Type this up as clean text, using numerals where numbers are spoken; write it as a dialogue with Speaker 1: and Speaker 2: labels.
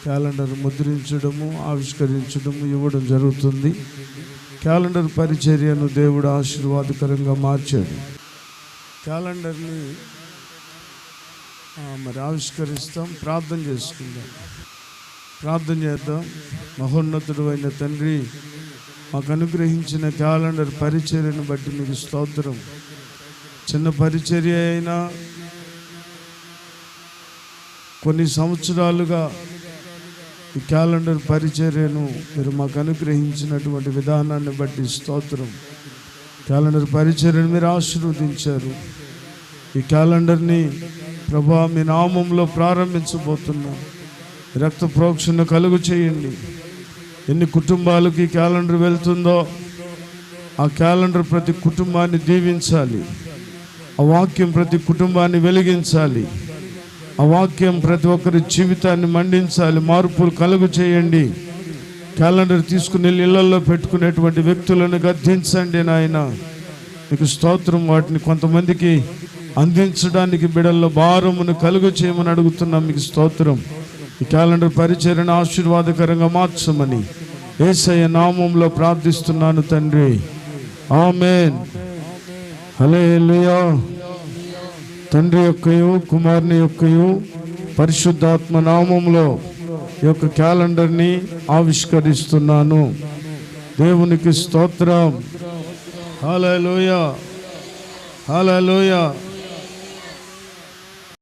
Speaker 1: Calendar ముద్రించడము, ఆవిష్కరించడము, ఇవ్వడం జరుగుతుంది. Calendar పరిచర్యను దేవుడు ఆశీర్వాదకరంగా మార్చాడు. క్యాలెండర్ని మరి ఆవిష్కరిస్తాం. ప్రార్థన చేసుకుందాం. ప్రార్థన చేద్దాం. మహోన్నతుడు అయిన తండ్రి, మాకు అనుగ్రహించిన క్యాలెండర్ పరిచర్యను బట్టి మీకు స్తోత్రం. చిన్న పరిచర్య అయినా కొన్ని సంవత్సరాలుగా ఈ క్యాలెండర్ పరిచర్యను మీరు మాకు అనుగ్రహించినటువంటి విధానాన్ని బట్టి స్తోత్రం. క్యాలెండర్ పరిచర్యను మీరు ఆశీర్వదించారు. ఈ క్యాలెండర్ని ప్రభా మీ నామంలో ప్రారంభించబోతున్నాం. రక్త ప్రోక్షణ కలుగు చేయండి. ఎన్ని కుటుంబాలకు ఈ క్యాలెండర్ వెళ్తుందో ఆ క్యాలెండర్ ప్రతి కుటుంబాన్ని దీవించాలి. ఆ వాక్యం ప్రతి కుటుంబాన్ని వెలిగించాలి. ఆ వాక్యం ప్రతి ఒక్కరి జీవితాన్ని మండించాలి. మార్పులు కలుగు చేయండి. క్యాలెండర్ తీసుకుని ఇళ్లలో పెట్టుకునేటువంటి వ్యక్తులను గద్దించండి నాయన. మీకు స్తోత్రం. వాటిని కొంతమందికి అందించడానికి బిడల్లో భారమును కలుగు చేయమని అడుగుతున్నాం. మీకు స్తోత్రం. ఈ క్యాలెండర్ పరిచర్యను ఆశీర్వాదకరంగా మార్చమని యేసయ్య నామంలో ప్రార్థిస్తున్నాను తండ్రి. ఆమేన్. హల్లెలూయా. తండ్రి యొక్కయు కుమారుని యొక్కయు పరిశుద్ధాత్మ నామంలో ఈ యొక్క క్యాలెండర్ని ఆవిష్కరిస్తున్నాను. దేవునికి స్తోత్రం. హల్లెలూయా. హల్లెలూయా.